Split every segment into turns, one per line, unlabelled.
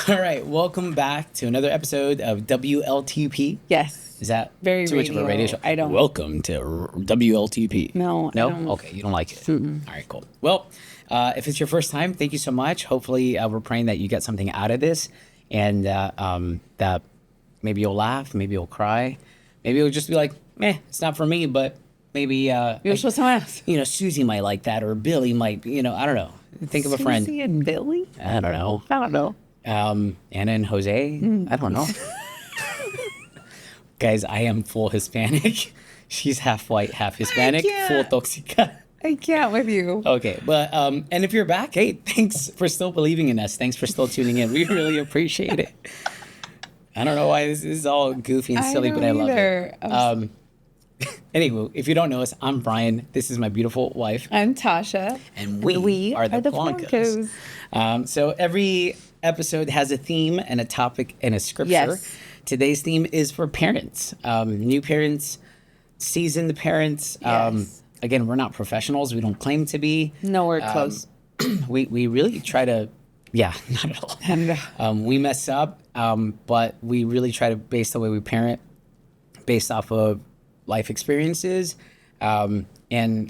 All right, welcome back to another episode of WLTP.
Yes.
Is that
very
too much of a radio show?
I don't.
Welcome to WLTP.
No, I
No?
don't.
Okay, you don't like it. All right, cool. Well, if it's your first time, thank you so much. Hopefully, we're praying that you get something out of this and that maybe you'll laugh, maybe you'll cry, maybe you'll just be like, it's not for me, but maybe
You're supposed to ask.
Susie might like that, or Billy might, I don't know. Think of a friend.
Susie and Billy?
I don't know.
I don't know.
Anna and Jose. I don't know. Guys, I am full Hispanic. She's half white, half Hispanic, full toxica.
I can't with you.
Okay, but and if you're back, hey, thanks for still believing in us. Thanks for still tuning in. We really appreciate it. I don't know why this is all goofy and silly, but I love it. Anyway, if you don't know us, I'm Brian. This is my beautiful wife.
I'm Tasha.
And we are the Polancos. So every episode has a theme and a topic and a scripture.
Yes.
Today's theme is for parents, new parents, seasoned parents.
Yes.
Again, we're not professionals. We don't claim to be.
Nowhere close.
We really try to, not at all. We mess up, but we really try to base the way we parent based off of life experiences and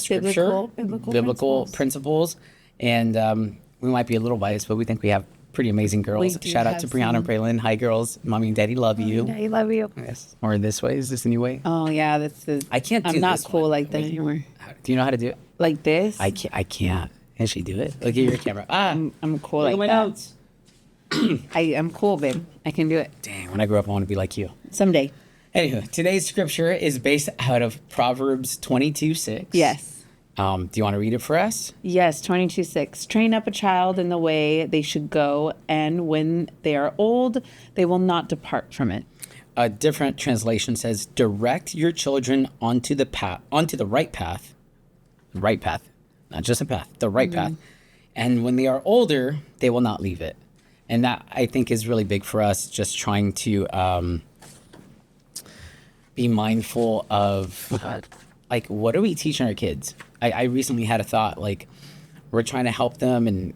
scripture, biblical principles. And we might be a little biased, but we think we have pretty amazing girls. Shout out to Brianna and Braylon. Hi, girls. Mommy and Daddy love you.
Daddy love you.
Yes. Or this way. Is this the new way?
Oh, yeah. That's the.
I can't do
I'm not
this
cool
one.
like that anymore.
Do you know how to do it?
Like this?
I can't. Can she do it? Look at your camera.
I'm cool
Look
like
at my
that.
notes.
I'm cool, babe. I can do it.
Dang, when I grow up, I want to be like you.
Someday.
Anyway, today's scripture is based out of Proverbs 22:6.
Yes.
Do you want to read it for us?
Yes, 22:6. Train up a child in the way they should go, and when they are old, they will not depart from it.
A different translation says, direct your children onto the right path, not just a path, the right path. And when they are older, they will not leave it. And that, I think, is really big for us, just trying to be mindful of, like, what are we teaching our kids? I recently had a thought, like, we're trying to help them, and,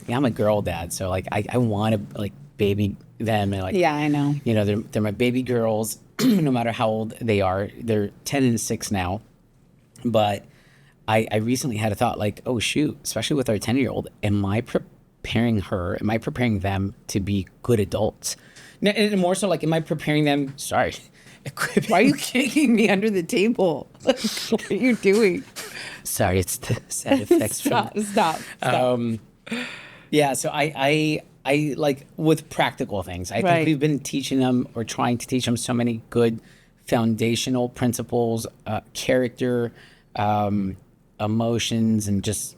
I'm a girl dad, so, like, I want to, like, baby them, and, like,
Yeah, I know.
they're my baby girls, no matter how old they are. They're 10 and 6 now, but I recently had a thought, like, oh, shoot, especially with our 10-year-old, am I preparing them to be good adults? And more so, like, am I preparing them,
Why are you kicking me under the table? What are you doing?
Sorry, it's the sad effects.
Stop.
Yeah, so I like, with practical things, I think we've been teaching them, or trying to teach them, so many good foundational principles, character, emotions, and just,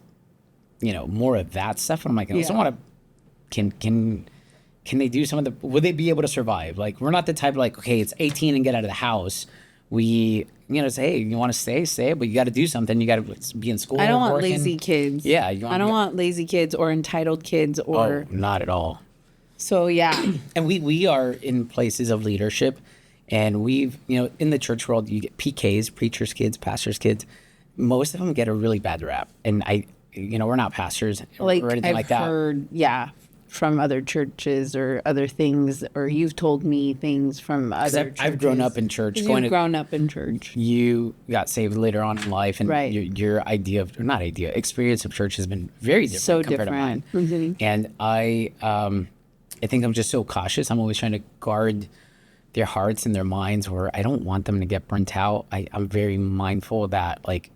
more of that stuff. And I'm like, I also want to, can they do some of the, would they be able to survive? Like, we're not the type of, like, okay, it's 18 and get out of the house. We, say, hey, you want to stay, but you got to do something. You got to be in school.
I don't want lazy kids.
Yeah.
I don't want lazy kids or entitled kids or.
Oh, not at all.
So, yeah.
And we are in places of leadership, and we've, in the church world, you get PKs, preachers' kids, pastors' kids. Most of them get a really bad rap. And we're not pastors or anything
I've
like that.
Heard, from other churches or other things, or you've told me things from other churches.
I've grown up in church.
Grown up in church.
You got saved later on in life, and your experience of church has been very different
So
compared
different.
to mine.
Mm-hmm.
And I think I'm just so cautious. I'm always trying to guard their hearts and their minds, where I don't want them to get burnt out. I'm very mindful of that. Like,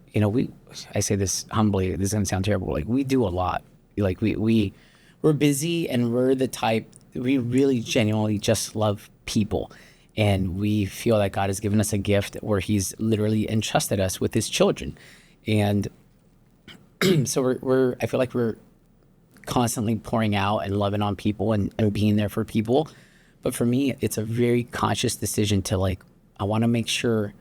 I say this humbly, this is going to sound terrible. Like, we do a lot. Like, we're busy, and we're the type, we really genuinely just love people. And we feel that God has given us a gift where he's literally entrusted us with his children. And so I feel like we're constantly pouring out and loving on people and being there for people. But for me, it's a very conscious decision to, like, I want to make sure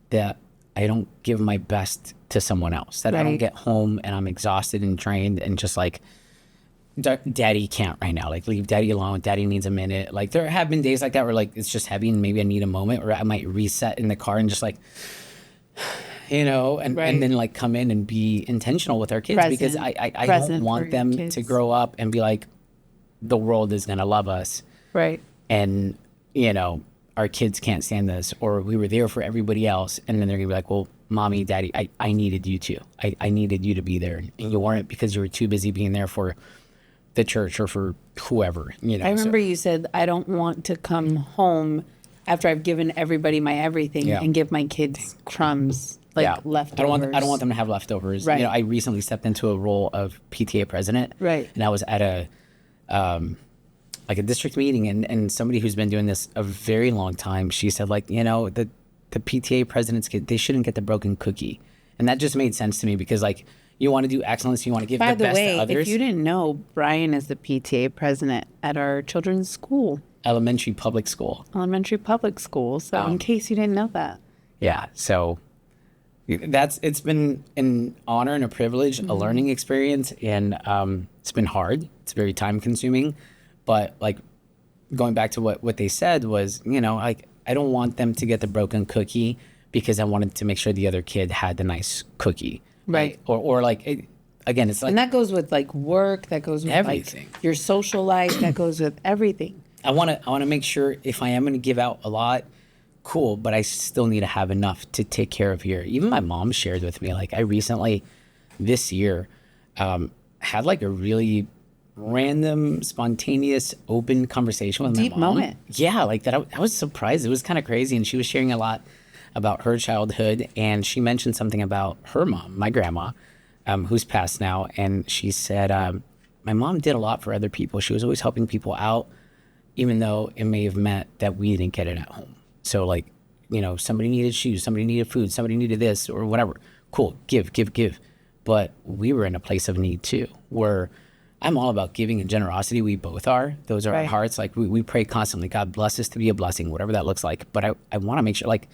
that I don't give my best to someone else, that I don't get home and I'm exhausted and drained and just like, Daddy can't right now. Like, leave Daddy alone. Daddy needs a minute. Like, there have been days like that where, like, it's just heavy and maybe I need a moment, or I might reset in the car and just, like, and then, like, come in and be intentional with our kids. Because I don't want them to grow up and be like, the world is going to love us.
Right.
And, you know, our kids can't stand this, or we were there for everybody else. And then they're gonna be like, well, mommy, daddy, I needed you too. I needed you to be there. And you weren't because you were too busy being there for the church or for whoever, you know.
I remember you said, I don't want to come home after I've given everybody my everything and give my kids crumbs, like leftovers.
I don't want them to have leftovers.
Right.
You know, I recently stepped into a role of PTA president.
Right.
And I was at a district meeting, and somebody who's been doing this a very long time, she said, like, you know, the PTA presidents, they shouldn't get the broken cookie. And that just made sense to me, because like, you want to do excellence, you want to give the best to others. By the way,
if you didn't know, Brian is the PTA president at our children's school.
Elementary public school.
So in case you didn't know that.
Yeah. So it's been an honor and a privilege, a learning experience. And it's been hard. It's very time consuming. But like, going back to what they said was, you know, like, I don't want them to get the broken cookie because I wanted to make sure the other kid had the nice cookie.
Right.
Like, or like, again, it's like.
And that goes with like work, that goes with everything. Like your social life, that goes with everything.
I want to make sure if I am going to give out a lot, cool, but I still need to have enough to take care of here. Even my mom shared with me, like, I recently, this year, had like a really random, spontaneous, open conversation with my mom.
Deep moment.
Yeah, like that. I was surprised. It was kind of crazy. And she was sharing a lot about her childhood. And she mentioned something about her mom, my grandma, who's passed now. And she said, my mom did a lot for other people. She was always helping people out, even though it may have meant that we didn't get it at home. So like, you know, somebody needed shoes, somebody needed food, somebody needed this or whatever. Cool, give. But we were in a place of need too, where I'm all about giving and generosity. We both are. Those are our hearts. Like we pray constantly, God bless us to be a blessing, whatever that looks like. But I want to make sure, like,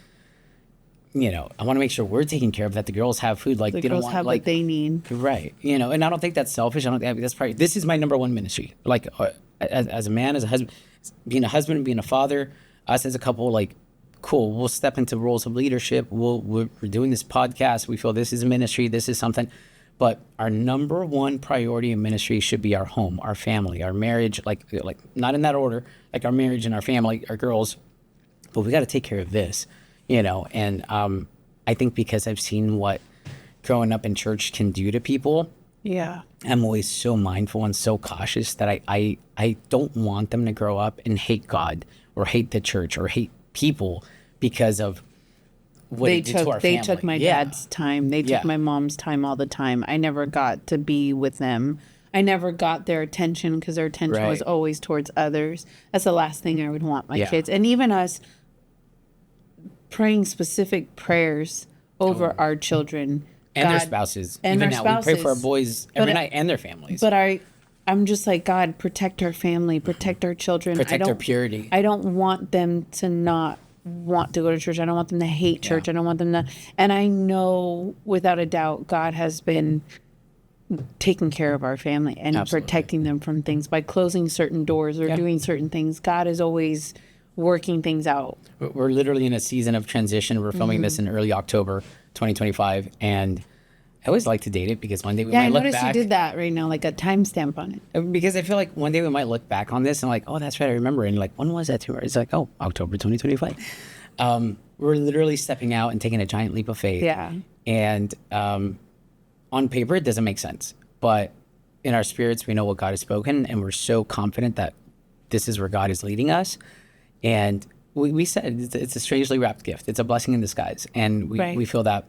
you know, I want to make sure we're taking care of that. The girls have food. Like,
the
they
girls
don't want,
have
like,
what they need.
Right. You know, and I don't think that's selfish. I don't think that's probably, this is my number one ministry. Like as a man, as a husband, being a husband, being a father, us as a couple, like, cool, we'll step into roles of leadership. We're doing this podcast. We feel this is a ministry. This is something. But our number one priority in ministry should be our home, our family, our marriage, like not in that order, like our marriage and our family, our girls. But we got to take care of this, you know. And I think because I've seen what growing up in church can do to people.
Yeah.
I'm always so mindful and so cautious that I don't want them to grow up and hate God or hate the church or hate people because of what it did to our family.
They took my dad's time. They took my mom's time all the time. I never got to be with them. I never got their attention because their attention was always towards others. That's the last thing I would want my kids. And even us praying specific prayers over our children.
And their spouses.
And
even
our
now,
spouses.
we pray for our boys every night and their families.
But I'm just like, God, protect our family, protect our children.
Protect their purity.
I don't want them to not want to go to church. I don't want them to hate church. I don't want them to. And I know without a doubt, God has been taking care of our family and protecting them from things by closing certain doors or doing certain things. God is always working things out.
We're literally in a season of transition. We're filming this in early October 2025. And I always like to date it because one day we might look back.
Yeah, I noticed you did that right now, like a timestamp on it.
Because I feel like one day we might look back on this and like, oh, that's right, I remember. And like, when was that too? It's like, oh, October 2025. We're literally stepping out and taking a giant leap of faith.
Yeah.
And on paper, it doesn't make sense. But in our spirits, we know what God has spoken. And we're so confident that this is where God is leading us. And we said it's a strangely wrapped gift. It's a blessing in disguise. And we feel that,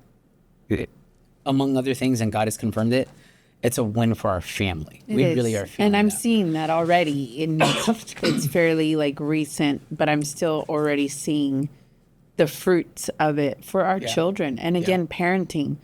among other things, and God has confirmed it, it's a win for our family. We really are feeling
And I'm seeing that already. It's fairly like recent, but I'm still already seeing the fruits of it for our children. And again, parenting,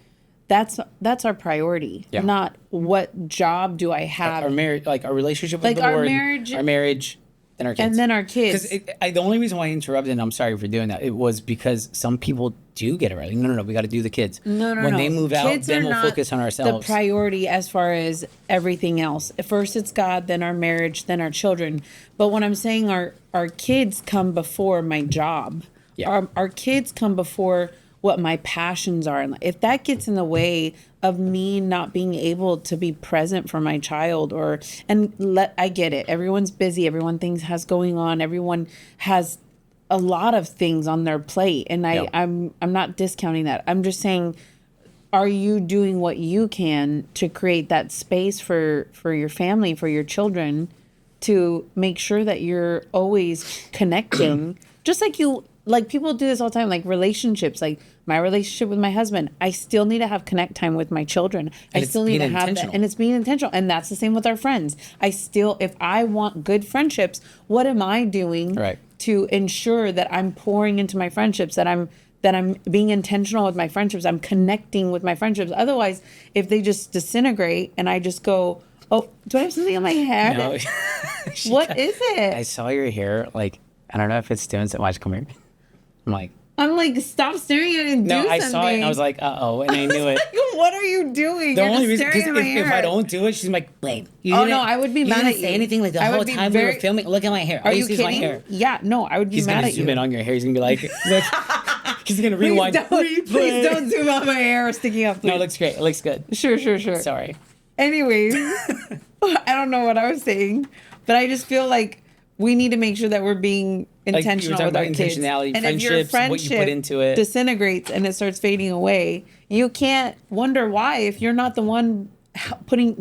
that's our priority. Not what job do I have.
Our marriage, like our relationship with the Lord, our marriage, and our kids.
And then our kids.
Because the only reason why I interrupted, and I'm sorry for doing that, it was because some people do get it right. No, we got to do the kids.
No.
When they move out,
kids
then we'll focus on ourselves.
The priority as far as everything else. First it's God, then our marriage, then our children. But when I'm saying our kids come before my job, our kids come before what my passions are. And if that gets in the way of me not being able to be present for my child, I get it. Everyone's busy. Everyone things has going on. Everyone has a lot of things on their plate. And I'm not discounting that. I'm just saying, are you doing what you can to create that space for your family, for your children, to make sure that you're always connecting? Just like people do this all the time, like relationships, like my relationship with my husband, I still need to have connect time with my children. I still need to have that. And it's being intentional. And that's the same with our friends. If I want good friendships, what am I doing to ensure that I'm pouring into my friendships, that I'm being intentional with my friendships, I'm connecting with my friendships? Otherwise, if they just disintegrate and I just go, oh, do I have something on my hair?
No.
What is it?
I saw your hair. Like, I don't know if it's doing something. Watch, come here. I'm like,
stop staring at it and do something.
No, I saw it and I was like, uh-oh, and I knew it.
Like, what are you doing?
The only reason, because if I don't do it, she's like, wait.
I would be mad at you.
Say anything like the whole time we were filming. Look at my hair.
Are you kidding?
My hair.
Yeah, no, I would be mad at you.
He's gonna zoom in on your hair. He's gonna be like he's gonna rewind.
Please don't zoom on my hair or sticking up. Please.
No, it looks great. It looks good.
Sure.
Sorry.
Anyways, I don't know what I was saying, but I just feel like we need to make sure that we're being intentional with our kids.
And if your friendship, what you put into it,
disintegrates and it starts fading away, you can't wonder why if you're not the one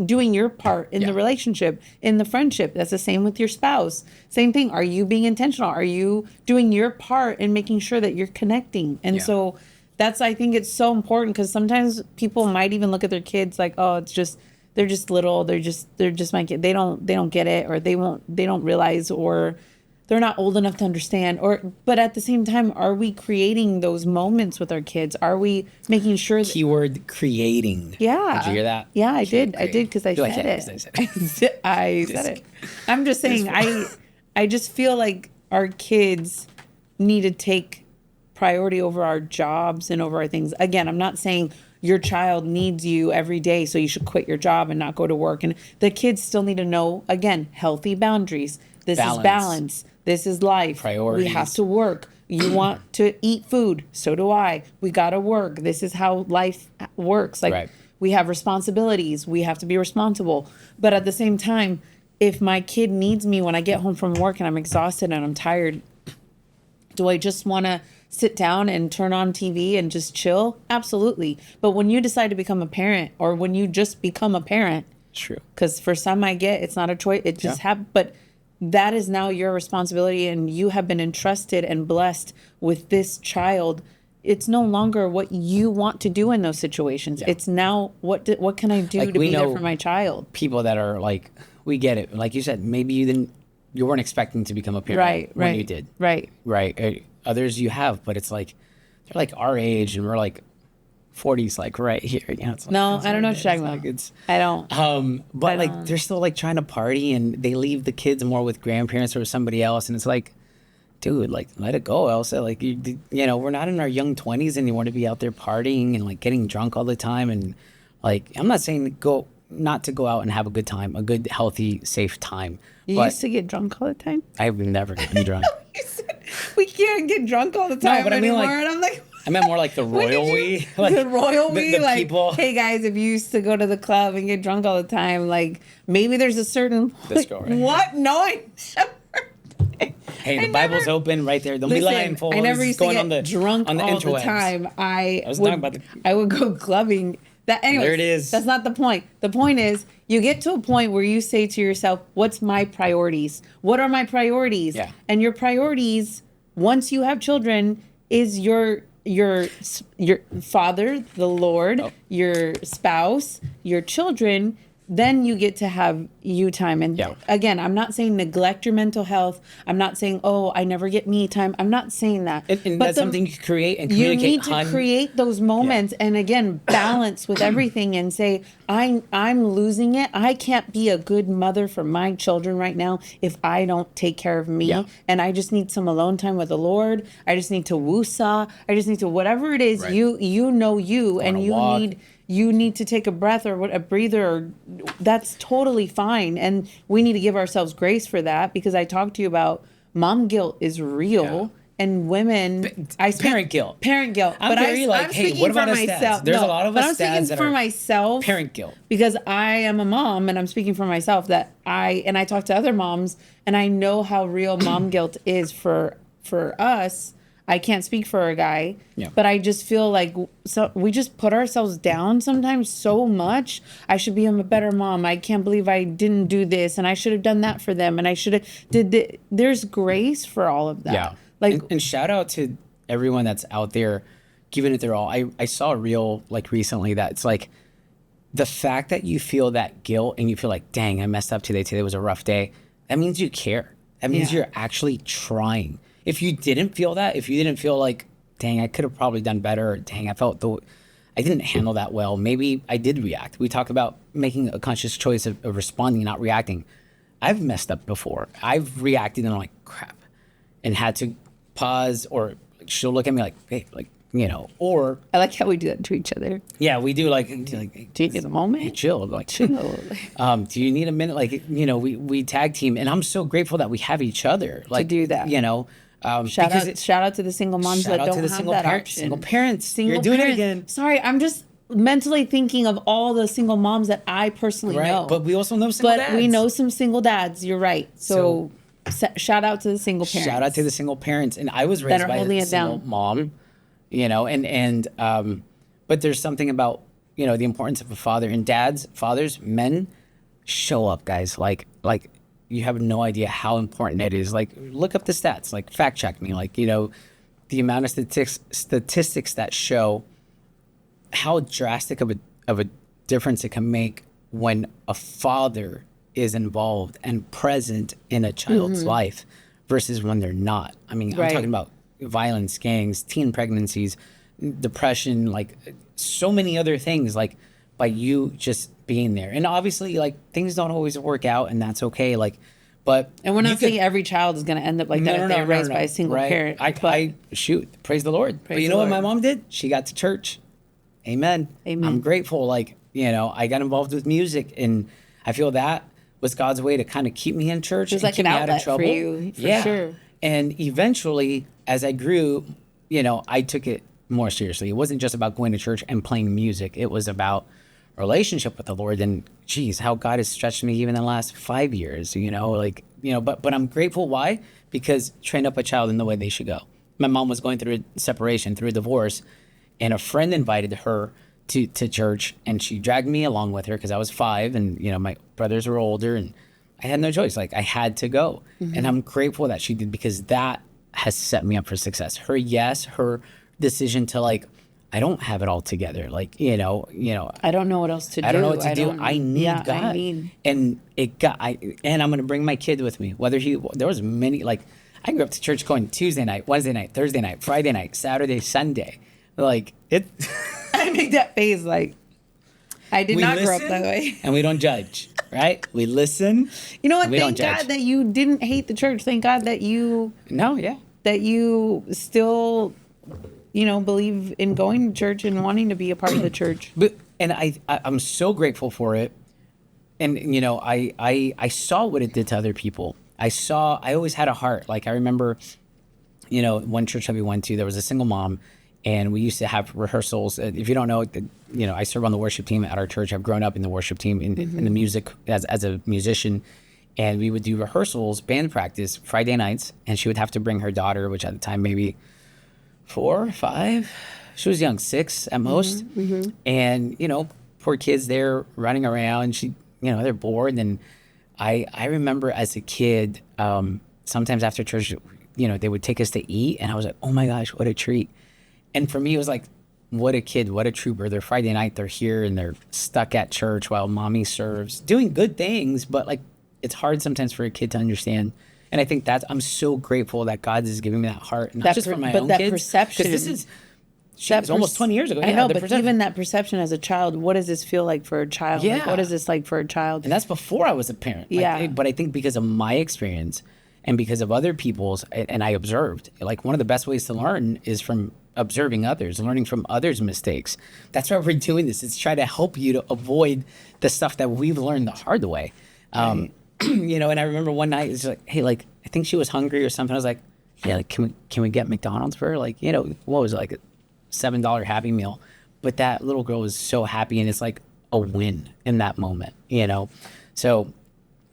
doing your part in the relationship, in the friendship. That's the same with your spouse. Same thing. Are you being intentional? Are you doing your part in making sure that you're connecting? And so I think it's so important, because sometimes people might even look at their kids like, oh, they're just little. They're just my kid. They don't get it, or they don't realize, or they're not old enough to understand. But at the same time, are we creating those moments with our kids? Are we making sure that...
Keyword creating.
Yeah.
Did you hear that?
Yeah, I did. I did, because I said it. I said it. I'm just saying, I just feel like our kids need to take priority over our jobs and over our things. Again, I'm not saying your child needs you every day, so you should quit your job and not go to work. And the kids still need to know, again, healthy boundaries. This is balance. This is life.
Priorities.
We have to work. You want to eat food. So do I. We got to work. This is how life works. Like, we have responsibilities. We have to be responsible. But at the same time, if my kid needs me when I get home from work and I'm exhausted and I'm tired, do I just want to sit down and turn on TV and just chill? Absolutely. But when you decide to become a parent, or when you just become a parent,
true.
Because for some, I get it's not a choice. It just happens. But that is now your responsibility, and you have been entrusted and blessed with this child. It's no longer what you want to do in those situations. It's now, what can I do to be there for my child?
People that are like, we get it. Like you said, maybe you weren't expecting to become a parent when you did. Right. Others you have, but it's like, they're like our age, and we're like 40s, like right here. It's like,
no, I don't know what you're talking about. I don't.
But like, they're still like trying to party, and they leave the kids more with grandparents or somebody else. And it's like, dude, like, let it go, Elsa. Like, you know, we're not in our young 20s anymore to be out there partying and like getting drunk all the time. And like, I'm not saying not to go out and have a good time, a good, healthy, safe time.
You used to get drunk all the time?
I've never gotten drunk.
You said, we can't get drunk all the time anymore. And I'm like...
I meant more like the royal we. Like,
the royal we,
like, people.
Hey guys, if you used to go to the club and get drunk all the time, like, maybe there's a certain...
This girl right
what?
Here.
No,
Hey, the Bible's open right there. Don't be lying, fools.
I never used to get drunk all the time. I would go clubbing. Anyways,
there it is.
That's not the point. The point is, you get to a point where you say to yourself, what's my priorities? What are my priorities?
Yeah.
And your priorities, once you have children, is your father, the Lord, your spouse, your children. Then you get to have you time. And again, I'm not saying neglect your mental health. I'm not saying, oh, I never get me time. I'm not saying that.
And but that's something you create and communicate.
You need to create those moments and again, balance with everything and say, I'm losing it. I can't be a good mother for my children right now if I don't take care of me. Yeah. And I just need some alone time with the Lord. I just need to woosah. I just need to, whatever it is, you know you, and you need to take a breath or a breather, or that's totally fine. And we need to give ourselves grace for that, because I talked to you about mom guilt is real. and women, I speak
parent guilt.
Parent guilt.
I'm very like,
I'm
hey,
speaking
what about
for
us dads?
myself.
There's a lot of
but
us
I'm
dads
speaking
that
for
are
myself.
parent guilt.
Because I am a mom, and I'm speaking for myself that I talk to other moms, and I know how real mom guilt is for us. I can't speak for a guy, but I just feel like we just put ourselves down sometimes so much. I should be a better mom. I can't believe I didn't do this, and I should have done that for them, and I should have There's grace for all of that.
Yeah.
Like,
and shout out to everyone that's out there giving it their all. I saw a reel like recently that it's like the fact that you feel that guilt and you feel like, dang, I messed up today. Today was a rough day. That means you care. That means you're actually trying. If you didn't feel that, if you didn't feel like, dang, I could have probably done better, or dang, I didn't handle that well, maybe I did react. We talk about making a conscious choice of responding, not reacting. I've messed up before. I've reacted and I'm like, crap, and had to pause, or she'll look at me like, hey, like, you know, or
I like how we do that to each other.
yeah, we do like
do you need a moment?
Hey, chill, like chill. Do you need a minute? Like, you know, we tag team, and I'm so grateful that we have each other like
to do that.
You know,
shout out to the single moms that don't have that option.
Single parents,
You're
doing it again.
Sorry, I'm just mentally thinking of all the single moms that I personally know.
But we also know single dads.
We know some single dads. You're right. So shout out to the single parents.
Shout out to the single parents. And I was raised by a single mom, you know, and but there's something about, you know, the importance of a father, and fathers, men, show up, guys. Like you have no idea how important it is. Like, look up the stats, like fact check me, like, you know, the amount of statistics that show how drastic of a difference it can make when a father is involved and present in a child's life versus when they're not. I mean, I'm talking about violence, gangs, teen pregnancies, depression, like so many other things, like by you just being there. And obviously, like, things don't always work out, and that's okay. Like, but
and we're not saying every child is going to end up like that if they're raised by a single parent.
I shoot, praise the Lord. But you know what my mom did? She got to church. Amen. I'm grateful. Like, you know, I got involved with music, and I feel that was God's way to kind of keep me in church.
It's like an outlet for you, for sure.
And eventually, as I grew, you know, I took it more seriously. It wasn't just about going to church and playing music. It was about relationship with the Lord, and geez, how God has stretched me even in the last 5 years, you know, like, you know, but I'm grateful. Why? Because train up a child in the way they should go. My mom was going through a separation, through a divorce, and a friend invited her to church, and she dragged me along with her because I was 5, and, you know, my brothers were older, and I had no choice. Like, I had to go. And I'm grateful that she did, because that has set me up for success. Her decision to, like, I don't have it all together. Like, you know,
I don't know what else to do.
I don't know what to do. I need God. And I'm going to bring my kid with me. There was many, like, I grew up to church going Tuesday night, Wednesday night, Thursday night, Friday night, Saturday, Sunday. Like, it.
I make that face like, I did not grow up that way.
And we don't judge, right? We listen.
You know what? Thank God that you didn't hate the church. Thank God that you.
No, yeah.
That you still, you know, believe in going to church and wanting to be a part of the church.
And I'm so grateful for it. And, you know, I saw what it did to other people. I always had a heart. Like, I remember, you know, one church that we went to, there was a single mom, and we used to have rehearsals. If you don't know, you know, I serve on the worship team at our church. I've grown up in the worship team in the music as a musician. And we would do rehearsals, band practice, Friday nights. And she would have to bring her daughter, which at the time maybe 4 or 5. She was young, 6 at most. And, you know, poor kids there running around. They're bored. And I remember as a kid, sometimes after church, you know, they would take us to eat. And I was like, oh my gosh, what a treat. And for me, it was like, what a kid, what a trooper. They're Friday night, they're here, and they're stuck at church while mommy serves, doing good things. But, like, it's hard sometimes for a kid to understand. And I think I'm so grateful that God is giving me that heart, not just for my own kids.
Perception,
because this is almost 20 years ago.
I know, but even that perception as a child, what does this feel like for a child?
Yeah.
Like, what is this like for a child?
And that's before I was a parent.
Yeah.
But I think because of my experience and because of other people's, and I observed, like, one of the best ways to learn is from observing others, learning from others' mistakes. That's why we're doing this. It's try to help you to avoid the stuff that we've learned the hard way. You know, and I remember one night, it's like, hey, like, I think she was hungry or something. I was like, yeah, like, can we get McDonald's for her? Like, you know, what was it, like a $7 Happy Meal? But that little girl was so happy, and it's like a win in that moment, you know? So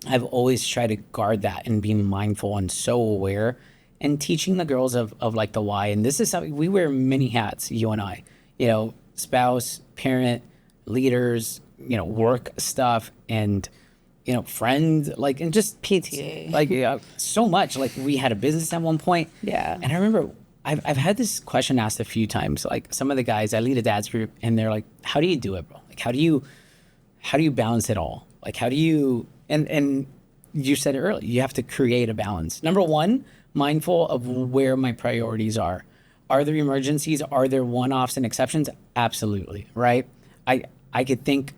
I've always tried to guard that and be mindful and so aware and teaching the girls of like the why. And this is something we wear many hats, you and I, you know, spouse, parent, leaders, you know, work stuff, and, you know, friend, like, and just
PTA.
like, yeah, so much. Like, we had a business at one point.
Yeah.
And I remember I've had this question asked a few times. Like, some of the guys, I lead a dad's group, and they're like, how do you do it, bro? Like, how do you balance it all? Like, how do you, and you said it earlier, you have to create a balance. Number one, mindful of where my priorities are. Are there emergencies? Are there one-offs and exceptions? Absolutely, right? I could think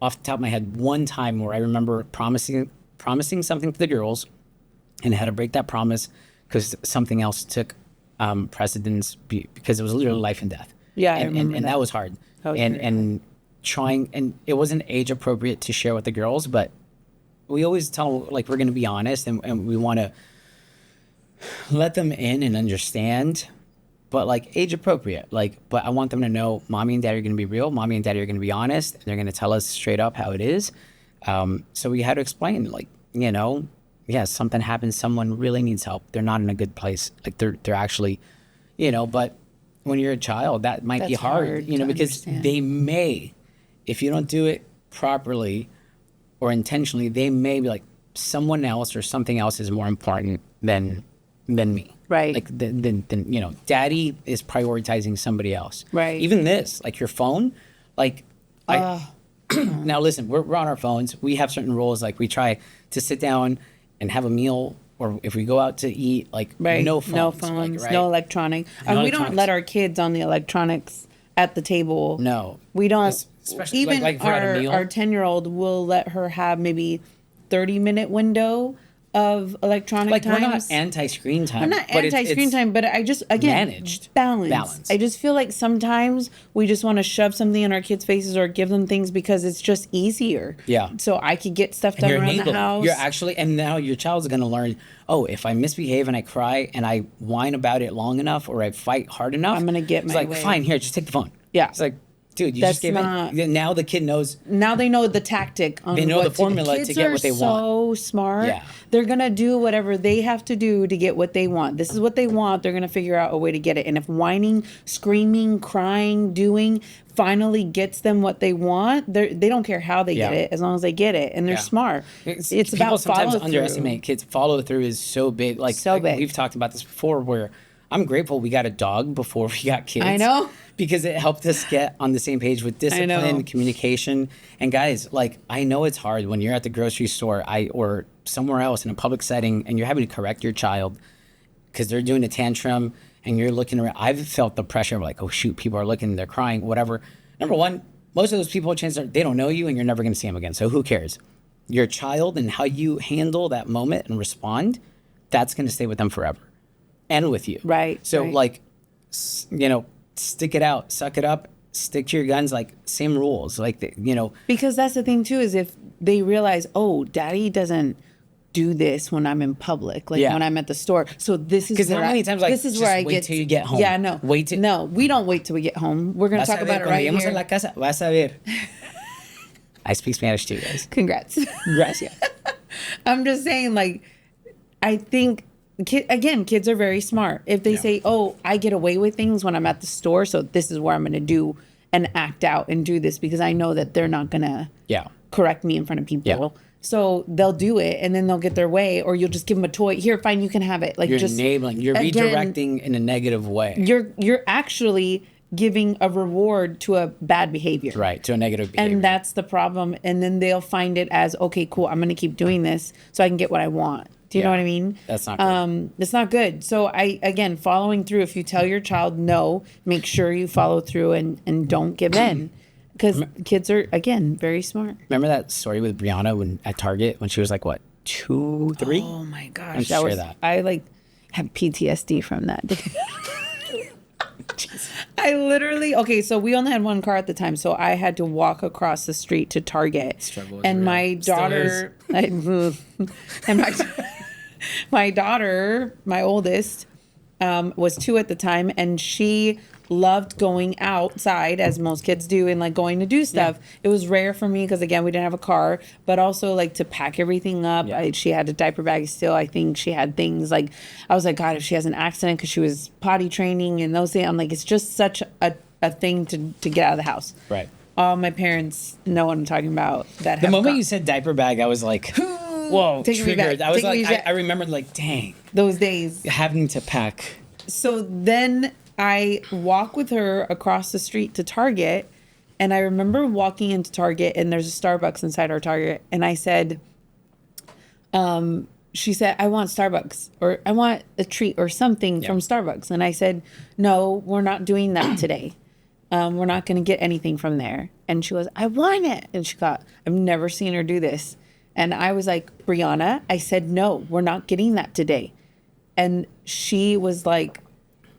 off the top of my head one time where I remember promising something to the girls and had to break that promise because something else took precedence because it was literally life and death.
Yeah, I
and,
remember
and that was hard.
That was
and trying, and it wasn't age appropriate to share with the girls, but we always tell, like, we're going to be honest, and we want to let them in and understand, but like age appropriate. Like, but I want them to know mommy and daddy are going to be real. Mommy and daddy are going to be honest. And they're going to tell us straight up how it is. So we had to explain, like, you know, yeah, something happens. Someone really needs help. They're not in a good place. Like, they're actually, you know, but when you're a child, that might be
That's
hard,
hard
you know,
to
because
understand.
they may, if you don't do it properly or intentionally, they may be like, someone else or something else is more important than me.
Right.
Like, then you know, daddy is prioritizing somebody else.
Right.
Even this, like your phone, like, now listen, we're on our phones. We have certain rules. Like, we try to sit down and have a meal, or if we go out to eat, like,
Right.
no phones.
No phones,
like, right?
no electronic. And we don't
electronics.
let our kids on the electronics at the table.
No.
We don't.
Especially,
Even
like if we're at a meal.
our 10-year-old will let her have maybe 30-minute window of electronic
Like,
times.
we're not anti-screen time.
I'm not
but
anti-screen time, but I just, again,
managed.
balance. I just feel like sometimes we just want to shove something in our kids' faces or give them things because it's just easier.
Yeah.
So I could get stuff done
You're
around the
enabling.
house.
You're actually, and now your child's going to learn, oh, if I misbehave and I cry and I whine about it long enough or I fight hard enough,
I'm gonna get
it's
my
like,
way.
fine, here, just take the phone.
Yeah.
It's like, dude, you
That's
just gave
not-
it. Now the kid knows.
Now they know the tactic. On
They know
what
the formula
Kids
to get what they
are
want.
So smart.
Yeah.
They're gonna do whatever they have to do to get what they want. This is what they want. They're gonna figure out a way to get it. And if whining, screaming, crying, doing finally gets them what they want, they don't care how they get
Yeah.
it as long as they get it. And they're
Yeah.
smart. It's
People
about
sometimes
follow
underestimate kids. Follow through is so big. Like,
So big.
We've talked about this before, where I'm grateful we got a dog before we got kids.
I know.
Because it helped us get on the same page with
know.
discipline, communication. And guys, like, I know it's hard when you're at the grocery store or somewhere else in a public setting and you're having to correct your child because they're doing a tantrum and you're looking around. I've felt the pressure of like, oh shoot, people are looking, they're crying, whatever. Number one, most of those people, chances are they don't know you and you're never going to see them again. So who cares? Your child and how you handle that moment and respond, that's going to stay with them forever and with you.
Right,
So
right.
like, you know, stick it out, suck it up, stick to your guns, like same rules, like, you know.
Because that's the thing too, is if they realize, oh, daddy doesn't do this when I'm in public, like
Yeah.
when I'm at the store. So this is
'Cause how
where
many times, like,
this is
just
where I
wait
get
till you get home.
Yeah, no. No, we don't wait till we get home. We're gonna
Vas
talk
a
about
ver,
it
cuando
right
lleguemos
here.
a la casa, vas a ver. I speak Spanish too, guys.
Congrats.
Gracias.
I'm just saying, like, I think kids are very smart. If they say, oh, I get away with things when I'm at the store, so this is where I'm gonna do and act out and do this because I know that they're not gonna
Yeah.
correct me in front of people.
Yeah.
So they'll do it and then they'll get their way, or you'll just give them a toy. Here, fine, you can have it. Like,
You're
just
enabling, you're
again,
redirecting in a negative way.
You're actually giving a reward to a bad behavior.
Right, to a negative behavior.
And that's the problem. And then they'll find it as, okay, cool, I'm gonna keep doing this so I can get what I want. Do you know
Yeah.
what I mean?
That's not good.
It's not good. So again, following through, if you tell your child no, make sure you follow through and don't give in. Because kids are, again, very smart.
Remember that story with Brianna at Target when she was like, what, 2, 3?
Oh my gosh.
I'm sure that.
I like have PTSD from that. I literally, okay, so we only had one car at the time, so I had to walk across the street to Target.
Struggle is
And
real.
my
Still
daughter, and my my daughter, my oldest, was 2 at the time, and she loved going outside as most kids do and like going to do stuff. It was rare for me because again we didn't have a car, but also like to pack everything up. She had a diaper bag still. I think she had things like, I was like, God, if she has an accident because she was potty training and those things, I'm like, it's just such a thing to get out of the house.
Right.
All my parents know what I'm talking about. That
The moment you said diaper bag, I was like, whoa,
Take me
triggered.
back.
I was
Take me
like,
back.
I remembered like, dang,
those days.
having to pack.
So then I walk with her across the street to Target, and I remember walking into Target, and there's a Starbucks inside our Target, and I said, she said, I want Starbucks, or I want a treat or something from Starbucks. And I said, no, we're not doing that today. We're not going to get anything from there. And she goes, I want it. And she got, I've never seen her do this. And I was like, Brianna, I said, no, we're not getting that today. And she was like,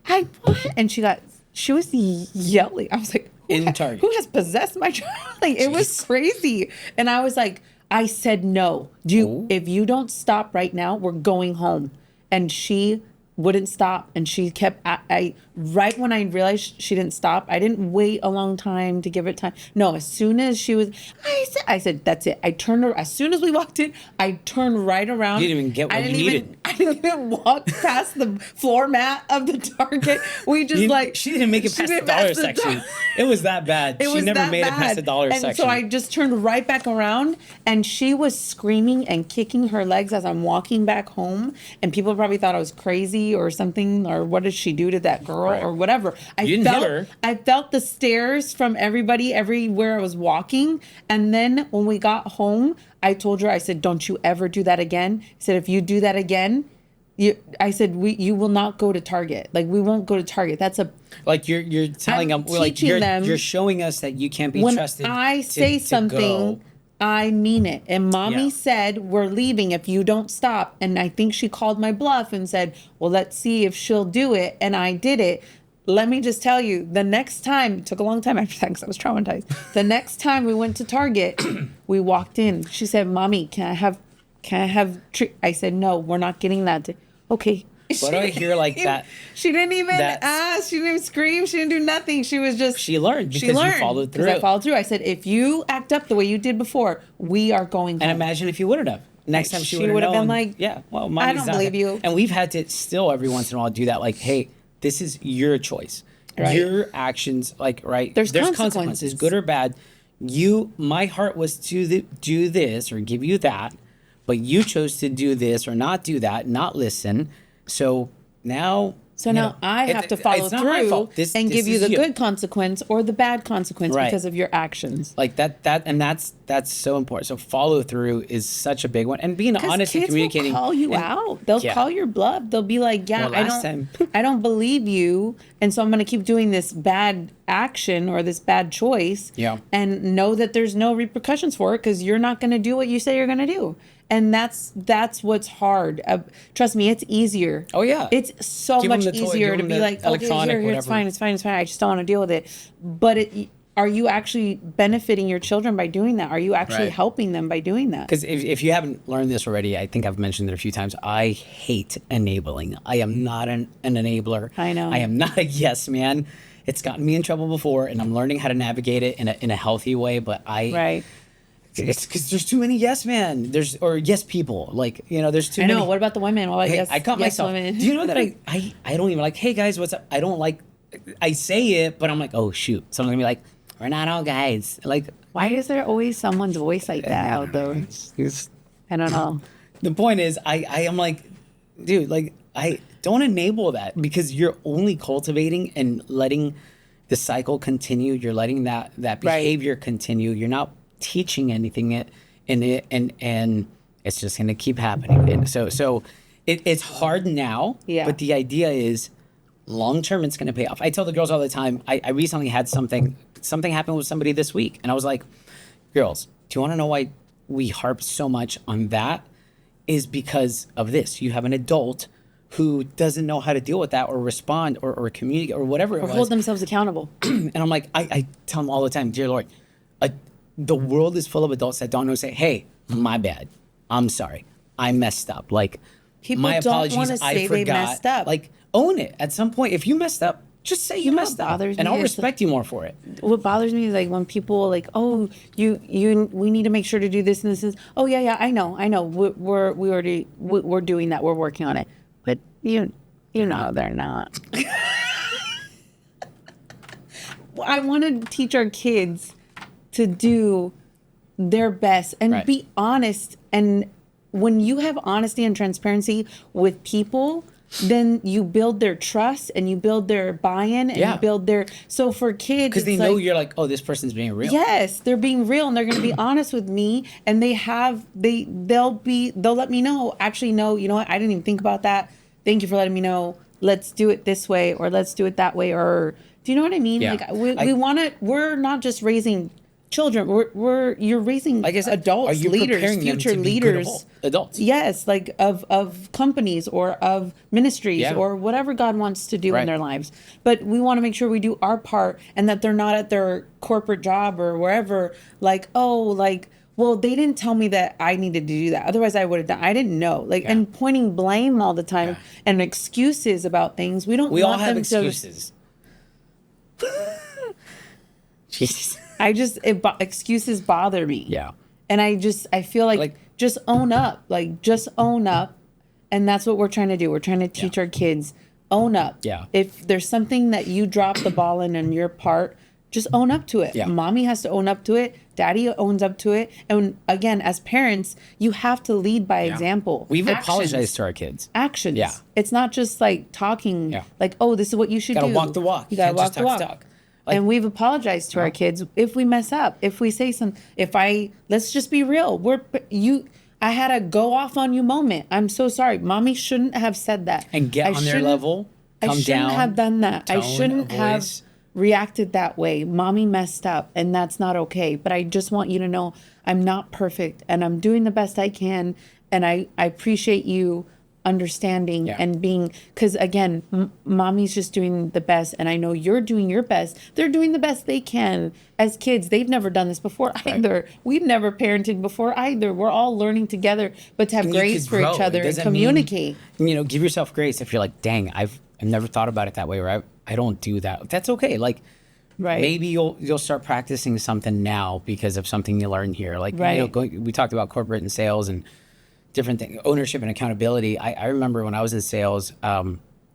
I want it. And she was yelling. I was like,
In Target.
who has possessed my child? Like, it was crazy. And I was like, I said, no, if you don't stop right now, we're going home. And she wouldn't stop, and she kept, right when I realized she didn't stop, I didn't wait a long time to give it time. No, as soon as she was, I said, that's it. I turned her, as soon as we walked in, I turned right around.
You didn't even get what you needed.
I didn't even walk past the floor mat of the Target. We just
she didn't make it past the dollar section. It was that bad. She never made it past the dollar section.
And so I just turned right back around, and she was screaming and kicking her legs as I'm walking back home. And people probably thought I was crazy or something, or what did she do to that girl or whatever.
You didn't hit her.
I felt the stares from everybody everywhere I was walking. And then when we got home, I told her, I said, don't you ever do that again. I said, if you do that again, you will not go to Target. Like, we won't go to Target. That's
like you're telling them, like you're showing us that you can't be trusted.
When I say something, I mean it. And mommy said, we're leaving if you don't stop. And I think she called my bluff and said, well, let's see if she'll do it. And I did it. Let me just tell you, the next time, it took a long time after that because I was traumatized. The next time we went to Target, we walked in. She said, Mommy, can I have treat? I said, no, we're not getting that. Okay.
What do I hear like that?
She didn't even ask. She didn't even scream. She didn't do nothing. She was just.
She learned because you followed through.
I followed through. I said, if you act up the way you did before, we are going home.
And imagine if you wouldn't have. Next time she would have
been like,
yeah, well,
I don't believe you.
And we've had to still every once in a while do that. Like, hey, this is your choice.
Right.
Your actions, like, right?
There's consequences,
good or bad. My heart was to do this or give you that, but you chose to do this or not do that, not listen. So now
I have to follow through and give you the good consequence or the bad consequence because of your actions.
Like that's so important. So follow through is such a big one, and being honest and communicating.
Will call you out. They'll call your bluff. They'll be like, I don't believe you, and so I'm going to keep doing this bad action or this bad choice.
Yeah.
And know that there's no repercussions for it because you're not going to do what you say you're going to do. And that's what's hard. Trust me, it's easier.
Oh yeah,
it's so much easier to be like, okay, here, it's fine. I just don't want to deal with it. But are you actually benefiting your children by doing that? Are you actually helping them by doing that?
Because if you haven't learned this already, I think I've mentioned it a few times. I hate enabling. I am not an enabler.
I know.
I am not a yes man. It's gotten me in trouble before, and I'm learning how to navigate it in a healthy way. But it's because there's too many yes men. Or yes people. Like, there's too many.
I know. What about the women? Well,
I caught myself.
Women.
Do you know that I don't even like, hey guys, what's up? I don't like, I say it, but I'm like, oh shoot. Someone's gonna be like, we're not all guys. Like,
why is there always someone's voice like that out there? I don't know.
The point is, I am like, dude, like, I don't enable that because you're only cultivating and letting the cycle continue. You're letting that behavior continue. You're not teaching anything and it's just going to keep happening. And so it's hard now, but the idea is long term it's going to pay off. I tell the girls all the time, I recently had something happen with somebody this week, and I was like, girls, do you want to know why we harp so much on that? Is because of this. You have an adult who doesn't know how to deal with that or respond or communicate or whatever it was.
Or hold themselves accountable.
And I'm like, I tell them all the time, dear Lord, the world is full of adults that don't know, say, hey, my bad. I'm sorry. I messed up. Like,
People
my
don't
apologies.
wanna say
I
they
forgot.
messed up.
Like, own it at some point. If you messed up, just say you
know what
messed up,
bothers
and
me
I'll
is-
respect you more for it.
What bothers me is like when people are like, oh, we need to make sure to do this and this. Oh yeah, I know. We're doing that. We're working on it. But you know they're not. I want to teach our kids to do their best and
Right.
be honest. And when you have honesty and transparency with people, then you build their trust and you build their buy-in and
Yeah.
you build their. So for kids,
Because they
it's
know
like,
you're like, oh, this person's being real.
yes, they're being real and they're going to be honest with me, and they'll let me know. Actually, no, you know what? I didn't even think about that. Thank you for letting me know. Let's do it this way or let's do it that way. Or do you know what I mean?
Yeah.
Like we want to. We're not just raising children. You're raising
Like I said,
adults,
are you
leaders,
preparing them
future
to be good
leaders.
adults?
Yes, like of companies or of ministries
Yeah.
or whatever God wants to do
Right.
in their lives. But we want to make sure we do our part and that they're not at their corporate job or wherever like, oh, like, well, they didn't tell me that I needed to do that. Otherwise I would have done. I didn't know. Like,
Yeah.
and pointing blame all the time
Yeah.
and excuses about things. We don't
We all
want
have
them
excuses. Jesus.
excuses bother me.
Yeah.
And I feel like just own up. Like, just own up. And that's what we're trying to do. We're trying to teach our kids, own up.
Yeah.
If there's something that you dropped the ball in on your part, just own up to it.
Yeah.
Mommy has to own up to it. Daddy owns up to it. And again, as parents, you have to lead by example.
We've
Actions.
apologized to our kids.
Actions.
Yeah.
It's not just like talking,
Yeah.
like, oh, this is what you should
Gotta
do.
walk the walk.
You gotta
Can't
walk
just
the walk.
talk. Like-
And we've apologized to our kids if we mess up, if we say something, let's just be real. I had a go off on you moment. I'm so sorry. Mommy shouldn't have said that.
And get on their
shouldn't-
level. Come
I shouldn't
down.
have done that. I
tone,
shouldn't have
voice.
reacted that way. Mommy messed up and that's not okay. But I just want you to know I'm not perfect and I'm doing the best I can. And I appreciate you understanding
Yeah.
and being, because again, mommy's just doing the best. And I know you're doing your best. They're doing the best they can as kids. They've never done this before either. We've never parented before either. We're all learning together, but to have
And you
grace
could
for
grow.
each
It
other and
doesn't
communicate.
mean, give yourself grace if you're like, dang, I've never thought about it that way, or I don't do that. That's okay. Like,
Right.
maybe you'll start practicing something now because of something you learned here. Like,
Right.
We talked about corporate and sales and different things, ownership and accountability. I remember when I was in sales,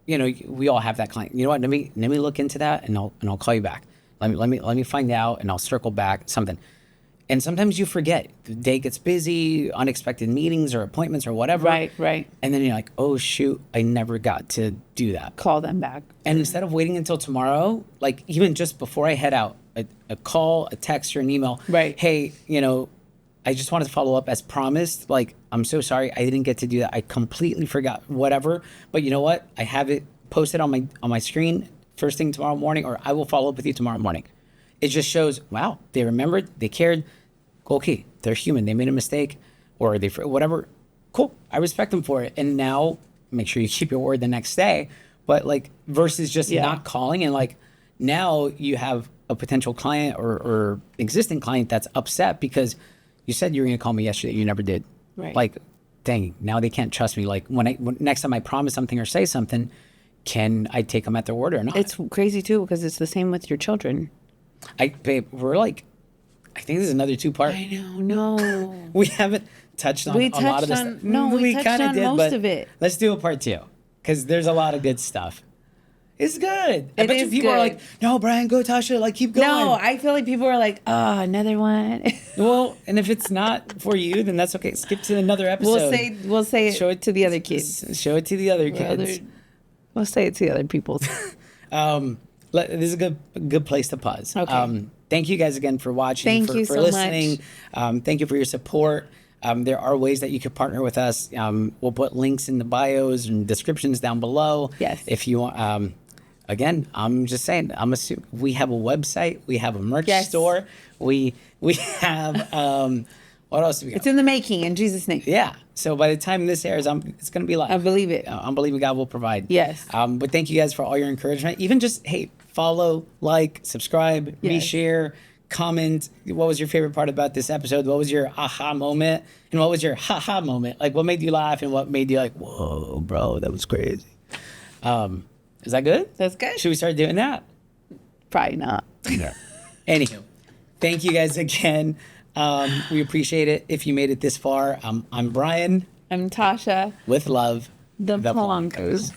we all have that client. You know what? Let me look into that, and I'll call you back. Let me find out, and I'll circle back something. And sometimes you forget. The day gets busy, unexpected meetings or appointments or whatever.
Right.
And then you're like, oh shoot, I never got to do that.
Call them back.
And instead of waiting until tomorrow, like even just before I head out, a call, a text, or an email.
Right.
Hey, I just wanted to follow up as promised. Like, I'm so sorry I didn't get to do that. I completely forgot, whatever. But you know what? I have it posted on my screen first thing tomorrow morning, or I will follow up with you tomorrow morning. It just shows, wow, they remembered, they cared. Okay, they're human. They made a mistake, or whatever. Cool. I respect them for it. And now make sure you keep your word the next day. But like, versus just not calling, and like, now you have a potential client or existing client that's upset because you said you were going to call me yesterday. You never did.
Right.
Like, dang, now they can't trust me. Like when next time I promise something or say something, can I take them at their word or not?
It's crazy too, because it's the same with your children.
Babe, we're like, I think this is another 2-part.
I know, no.
We haven't touched on
We
a lot of this
touched on-
stuff.
no, we touched
kinda
on most
but
of it.
Let's do a part 2, because there's a lot of good stuff. It's good. I
It
bet you
is
people are
good.
like, no, Brian, go Tasha, like keep going.
No, I feel like people are like, oh, another one.
Well, and if it's not for you, then that's okay. Skip to another episode.
we'll say it
Show it
to the other kids.
Show it to the other kids.
We'll say it to the other people.
This is a good place to pause.
Okay.
Thank you guys again for watching,
Thank you
for
so
listening. Thank you for your support. There are ways that you can partner with us. We'll put links in the bios and descriptions down below.
Yes.
If you want, again, I'm just saying, we have a website, we have a merch store, we have, what else do we got?
It's in the making, in Jesus' name.
Yeah. So by the time this airs, it's going to be live.
I believe it.
I'm believing God will provide.
Yes.
But thank you guys for all your encouragement. Even just, hey, follow, like, subscribe,
Yes.
reshare, comment what was your favorite part about this episode. What was your aha moment? And what was your ha-ha moment? Like, what made you laugh and what made you like, whoa, bro, that was crazy. Is that good?
That's good.
Should we start doing that?
Probably not.
Yeah. Anywho, thank you guys again. We appreciate it if you made it this far. I'm Brian.
I'm Tasha.
With love.
The Polancos.